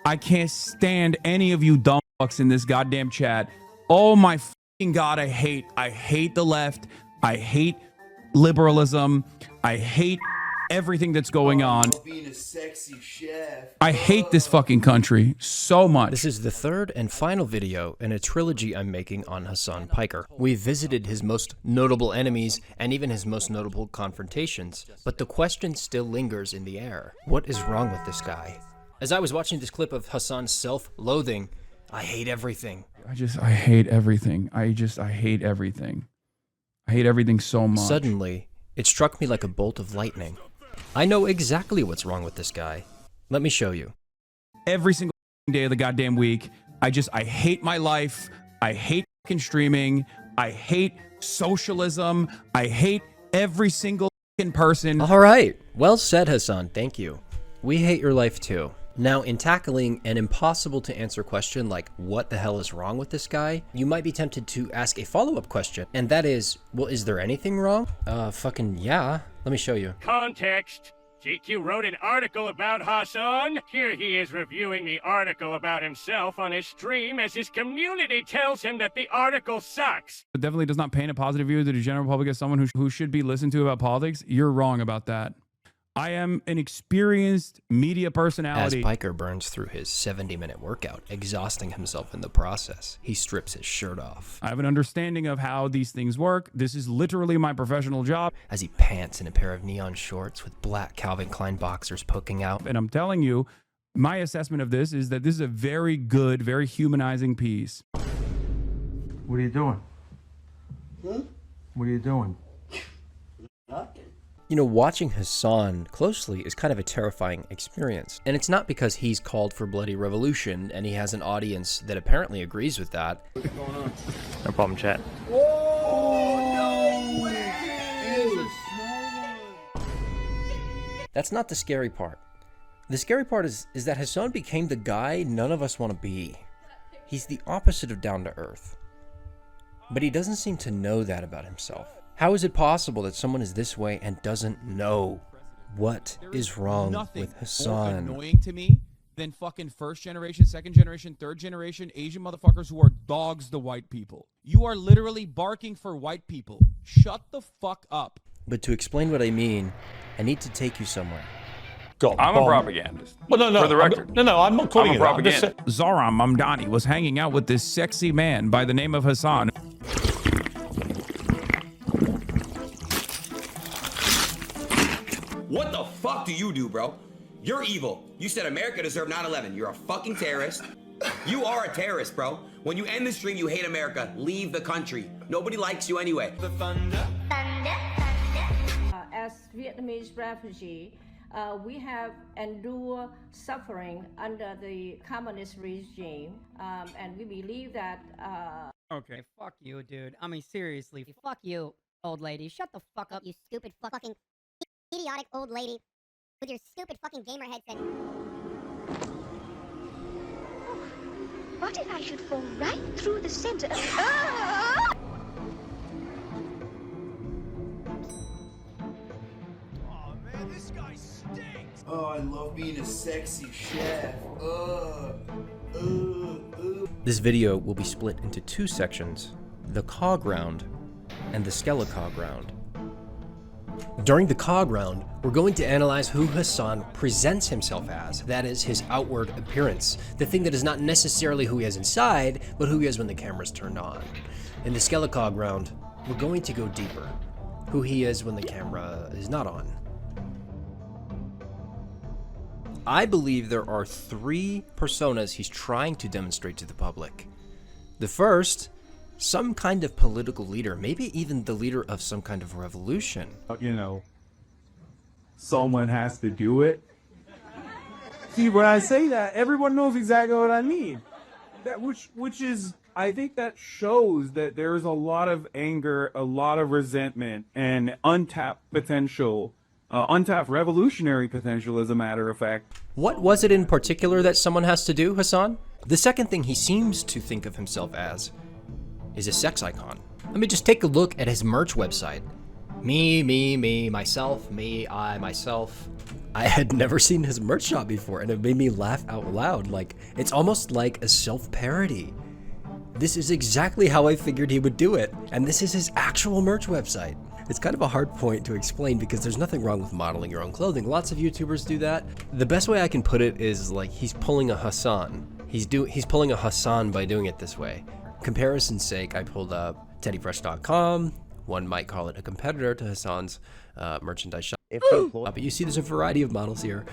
I can't stand any of you dumb fucks in this goddamn chat. Oh my fucking God, I hate the left. I hate liberalism. I hate everything that's going on. Being a sexy chef. I hate this fucking country so much. This is the third and final video in a trilogy I'm making on Hasan Piker. We've visited his most notable enemies and even his most notable confrontations, but the question still lingers in the air. What is wrong with this guy? As I was watching this clip of Hasan's self-loathing, I hate everything. I hate everything. I hate everything. I hate everything so much. Suddenly, it struck me like a bolt of lightning. I know exactly what's wrong with this guy. Let me show you. Every single day of the goddamn week, I hate my life. I hate fucking streaming. I hate socialism. I hate every single fucking person. All right. Well said, Hasan. Thank you. We hate your life too. Now, in tackling an impossible to answer question like, what the hell is wrong with this guy? You might be tempted to ask a follow-up question, and that is, well, is there anything wrong? Fucking yeah. Let me show you. Context. GQ wrote an article about Hasan. Here he is reviewing the article about himself on his stream as his community tells him that the article sucks. It definitely does not paint a positive view to the general public as someone who should be listened to about politics. You're wrong about that. I am an experienced media personality. As Piker burns through his 70-minute workout, exhausting himself in the process, he strips his shirt off. I have an understanding of how these things work. This is literally my professional job. As he pants in a pair of neon shorts with black Calvin Klein boxers poking out. And I'm telling you, my assessment of this is that this is a very good, very humanizing piece. What are you doing? What are you doing? You know, watching Hasan closely is kind of a terrifying experience. And it's not because he's called for bloody revolution and he has an audience that apparently agrees with that. What's going on? No problem, chat. That's not the scary part. The scary part is that Hasan became the guy none of us want to be. He's the opposite of down to earth. But he doesn't seem to know that about himself. How is it possible that someone is this way and doesn't know what is wrong with Hasan? More annoying to me than fucking first generation, second generation, third generation Asian motherfuckers who are dogs to white people. You are literally barking for white people. Shut the fuck up. But to explain what I mean, I need to take you somewhere. I'm a propagandist. Well, no. For the record. I'm not calling I'm a propagandist. Zoran Mamdani was hanging out with this sexy man by the name of Hasan. What the fuck do you do, bro? You're evil. You said America deserved 9/11. You're a fucking terrorist. You are a terrorist, bro. When you end the stream, you hate America. Leave the country. Nobody likes you anyway. As Vietnamese refugee, we have endured suffering under the communist regime, and we believe that... Okay, fuck you, dude. I mean, seriously. Fuck you, old lady. Shut the fuck up, you stupid fucking idiotic old lady with your stupid fucking gamer headset. What if I should fall right through the center of... Oh man, this guy stinks. Oh, I love being a sexy chef. This video will be split into two sections, the cog round and the skelecog round. During the cog round, we're going to analyze who Hasan presents himself as, that is, his outward appearance, the thing that is not necessarily who he is inside, but who he is when the camera's turned on. In the skelecog round, we're going to go deeper, who he is when the camera is not on. I believe there are three personas he's trying to demonstrate to the public. The first, some kind of political leader, maybe even the leader of some kind of revolution. You know, someone has to do it. See, when I say that, everyone knows exactly what I mean. That which is, I think that shows that there's a lot of anger, a lot of resentment, and untapped potential, untapped revolutionary potential, as a matter of fact. What was it in particular that someone has to do, Hasan? The second thing he seems to think of himself as is a sex icon. Let me just take a look at his merch website. Me, myself, me, I, myself. I had never seen his merch shop before, and it made me laugh out loud. Like, it's almost like a self-parody. This is exactly how I figured he would do it, and this is his actual merch website. It's kind of a hard point to explain because there's nothing wrong with modeling your own clothing. Lots of YouTubers do that. The best way I can put it is like he's pulling a Hasan. He's pulling a Hasan by doing it this way. Comparison's sake, I pulled up teddyfresh.com. One might call it a competitor to Hasan's merchandise shop. But you see there's a variety of models here.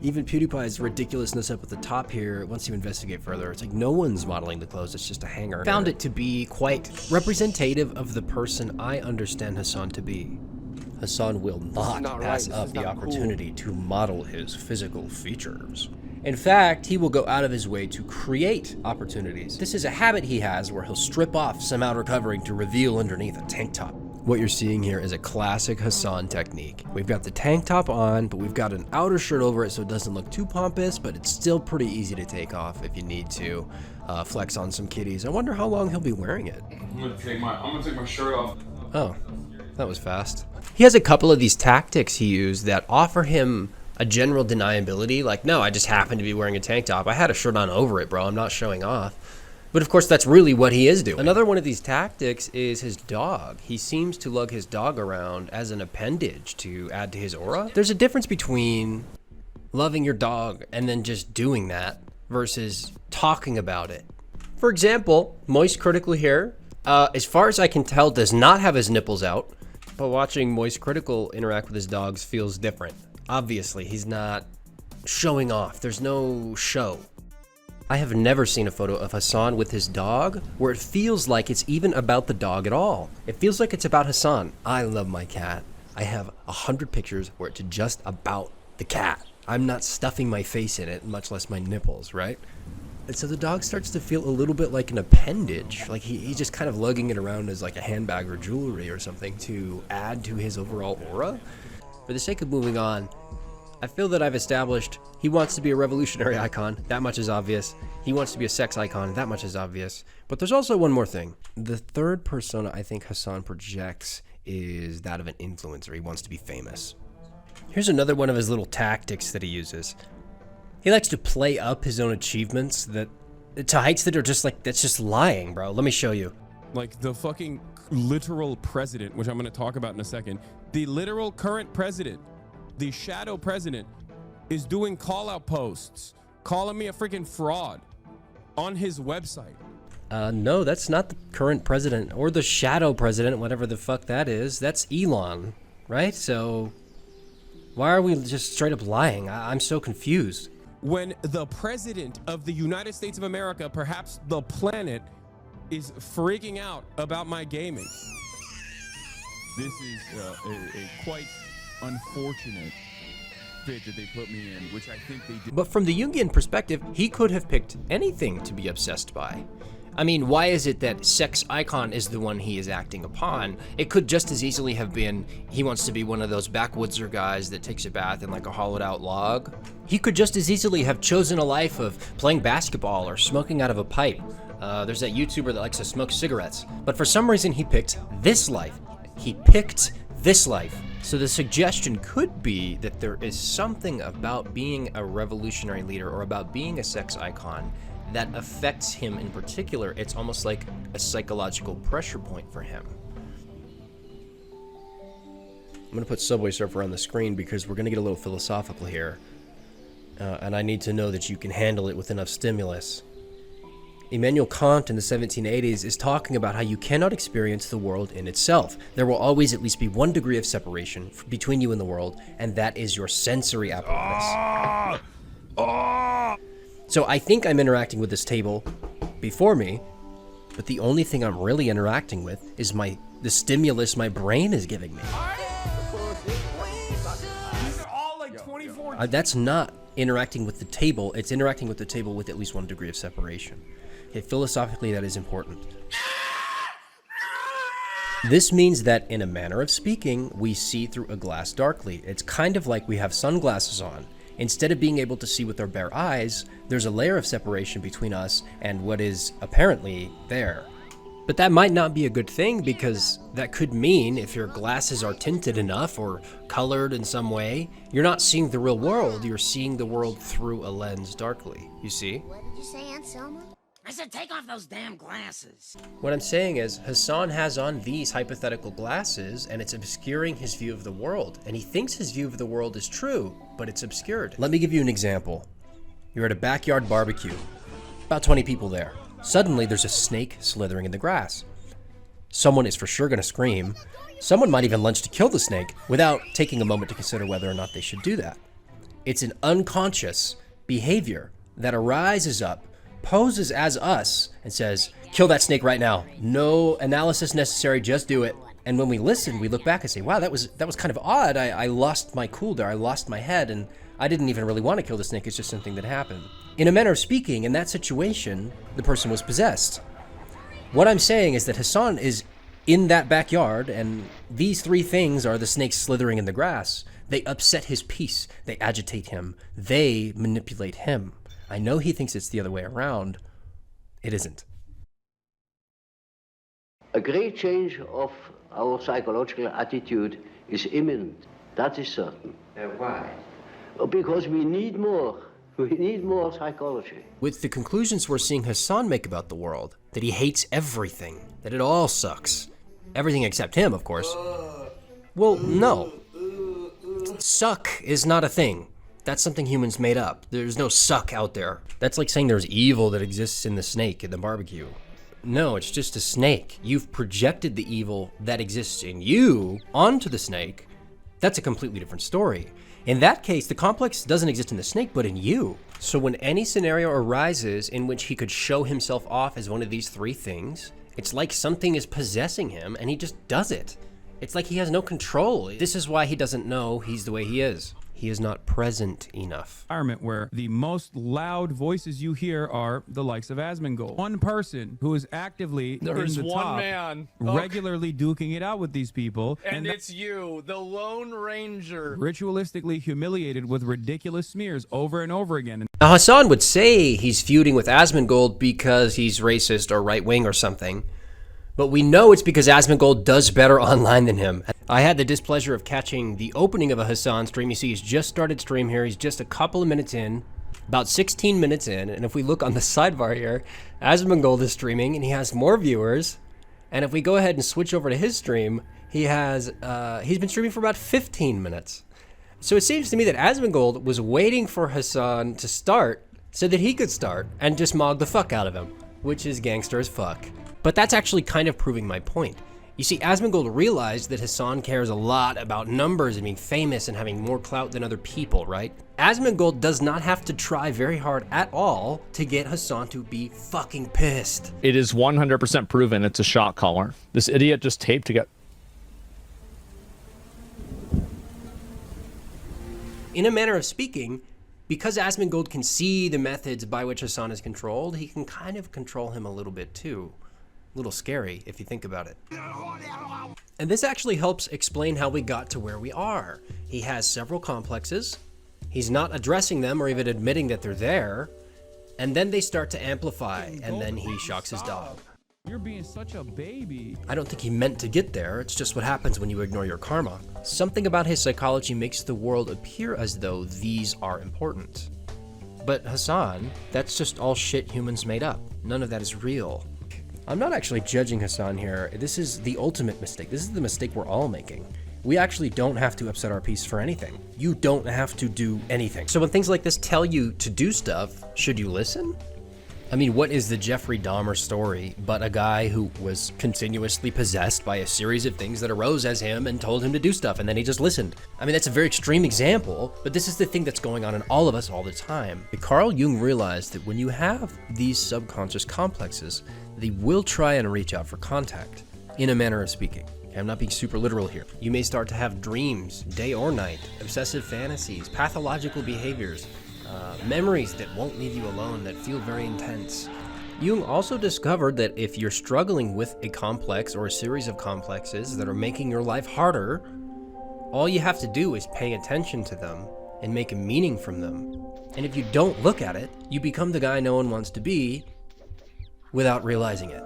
Even PewDiePie's ridiculousness up at the top here, once you investigate further, it's like no one's modeling the clothes, it's just a hanger. Found it to be quite representative of the person I understand Hasan to be. Hasan will not pass up the opportunity to model his physical features. In fact, he will go out of his way to create opportunities. This is a habit he has where he'll strip off some outer covering to reveal underneath a tank top. What you're seeing here is a classic Hasan technique. We've got the tank top on, but we've got an outer shirt over it so it doesn't look too pompous, but it's still pretty easy to take off if you need to flex on some kitties. I wonder how long he'll be wearing it. I'm gonna take my shirt off. Oh, that was fast. He has a couple of these tactics he used that offer him a general deniability, like, no, I just happen to be wearing a tank top. I had a shirt on over it, bro. I'm not showing off. But of course, that's really what he is doing. Another one of these tactics is his dog. He seems to lug his dog around as an appendage to add to his aura. There's a difference between loving your dog and then just doing that versus talking about it. For example, Moist Critical here, as far as I can tell, does not have his nipples out, but watching Moist Critical interact with his dogs feels different. Obviously, he's not showing off. There's no show. I have never seen a photo of Hasan with his dog where it feels like it's even about the dog at all. It feels like it's about Hasan. I love my cat. I have 100 pictures where it's just about the cat. I'm not stuffing my face in it, much less my nipples, right? And so the dog starts to feel a little bit like an appendage. Like he's just kind of lugging it around as like a handbag or jewelry or something to add to his overall aura. For the sake of moving on, I feel that I've established he wants to be a revolutionary icon. That much is obvious. He wants to be a sex icon. That much is obvious. But there's also one more thing. The third persona I think Hasan projects is that of an influencer. He wants to be famous. Here's another one of his little tactics that he uses. He likes to play up his own achievements to heights that are just like, that's just lying, bro. Let me show you. Like the fucking literal president, which I'm going to talk about in a second. The literal current president, the shadow president, is doing call-out posts, calling me a freaking fraud on his website. No, that's not the current president or the shadow president, whatever the fuck that is. That's Elon, right? So why are we just straight up lying? I'm so confused. When the president of the United States of America, perhaps the planet, is freaking out about my gaming. This is a quite unfortunate fit that they put me in, which I think they did. But from the Jungian perspective, he could have picked anything to be obsessed by. I mean, why is it that sex icon is the one he is acting upon? It could just as easily have been he wants to be one of those backwoodser guys that takes a bath in like a hollowed out log. He could just as easily have chosen a life of playing basketball or smoking out of a pipe. There's that YouTuber that likes to smoke cigarettes. But for some reason he picked this life. He picked this life. So the suggestion could be that there is something about being a revolutionary leader or about being a sex icon that affects him in particular. It's almost like a psychological pressure point for him. I'm gonna put Subway Surfer on the screen because we're gonna get a little philosophical here. And I need to know that you can handle it with enough stimulus. Immanuel Kant in the 1780s is talking about how you cannot experience the world in itself. There will always at least be one degree of separation between you and the world, and that is your sensory apparatus. So I think I'm interacting with this table before me, but the only thing I'm really interacting with is the stimulus my brain is giving me. That's not interacting with the table, it's interacting with the table with at least one degree of separation. Okay, philosophically, that is important. This means that, in a manner of speaking, we see through a glass darkly. It's kind of like we have sunglasses on. Instead of being able to see with our bare eyes, there's a layer of separation between us and what is apparently there. But that might not be a good thing, because that could mean if your glasses are tinted enough or colored in some way, you're not seeing the real world, you're seeing the world through a lens darkly, you see? What did you say, Aunt Selma? I said take off those damn glasses. What I'm saying is, Hasan has on these hypothetical glasses, and it's obscuring his view of the world. And he thinks his view of the world is true, but it's obscured. Let me give you an example. You're at a backyard barbecue. About 20 people there. Suddenly, there's a snake slithering in the grass. Someone is for sure going to scream. Someone might even lunge to kill the snake without taking a moment to consider whether or not they should do that. It's an unconscious behavior that arises up, poses as us, and says, kill that snake right now. No analysis necessary, just do it. And when we listen, we look back and say, wow, that was kind of odd. I lost my cool there. I lost my head, and I didn't even really want to kill the snake. It's just something that happened. In a manner of speaking, in that situation, the person was possessed. What I'm saying is that Hasan is in that backyard, and these three things are the snakes slithering in the grass. They upset his peace. They agitate him. They manipulate him. I know he thinks it's the other way around. It isn't. A great change of our psychological attitude is imminent. That is certain. Why? Because we need more. We need more psychology. With the conclusions we're seeing Hasan make about the world, that he hates everything, that it all sucks. Everything except him, of course. Well, no. Suck is not a thing. That's something humans made up. There's no suck out there. That's like saying there's evil that exists in the snake in the barbecue. No, it's just a snake. You've projected the evil that exists in you onto the snake. That's a completely different story. In that case, the complex doesn't exist in the snake, but in you. So when any scenario arises in which he could show himself off as one of these three things, it's like something is possessing him and he just does it. It's like he has no control. This is why he doesn't know he's the way he is. He is not present enough. Environment where the most loud voices you hear are the likes of Asmongold. One person who is actively There's in the one top, man regularly duking it out with these people. And it's you, the Lone Ranger. Ritualistically humiliated with ridiculous smears over and over again. Now, Hasan would say he's feuding with Asmongold because he's racist or right-wing or something. But we know it's because Asmongold does better online than him. I had the displeasure of catching the opening of a Hasan stream. You see, he's just started stream here. He's just a couple of minutes in, about 16 minutes in. And if we look on the sidebar here, Asmongold is streaming and he has more viewers. And if we go ahead and switch over to his stream, he's been streaming for about 15 minutes. So it seems to me that Asmongold was waiting for Hasan to start so that he could start and just mog the fuck out of him, which is gangster as fuck. But that's actually kind of proving my point. You see, Asmongold realized that Hasan cares a lot about numbers and being famous and having more clout than other people, right? Asmongold does not have to try very hard at all to get Hasan to be fucking pissed. It is 100% proven it's a shot caller. This idiot just taped to get... In a manner of speaking, because Asmongold can see the methods by which Hasan is controlled, he can kind of control him a little bit too. A little scary if you think about it. And this actually helps explain how we got to where we are. He has several complexes. He's not addressing them or even admitting that they're there. And then they start to amplify, and then he shocks his dog. You're being such a baby. I don't think he meant to get there. It's just what happens when you ignore your karma. Something about his psychology makes the world appear as though these are important. But Hasan, that's just all shit humans made up. None of that is real. I'm not actually judging Hasan here. This is the ultimate mistake. This is the mistake we're all making. We actually don't have to upset our peace for anything. You don't have to do anything. So when things like this tell you to do stuff, should you listen? I mean, what is the Jeffrey Dahmer story but a guy who was continuously possessed by a series of things that arose as him and told him to do stuff, and then he just listened? I mean, that's a very extreme example, but this is the thing that's going on in all of us all the time. Carl Jung realized that when you have these subconscious complexes, they will try and reach out for contact, in a manner of speaking. Okay, I'm not being super literal here. You may start to have dreams, day or night, obsessive fantasies, pathological behaviors, memories that won't leave you alone, that feel very intense. Jung also discovered that if you're struggling with a complex or a series of complexes that are making your life harder, all you have to do is pay attention to them and make a meaning from them. And if you don't look at it, you become the guy no one wants to be without realizing it.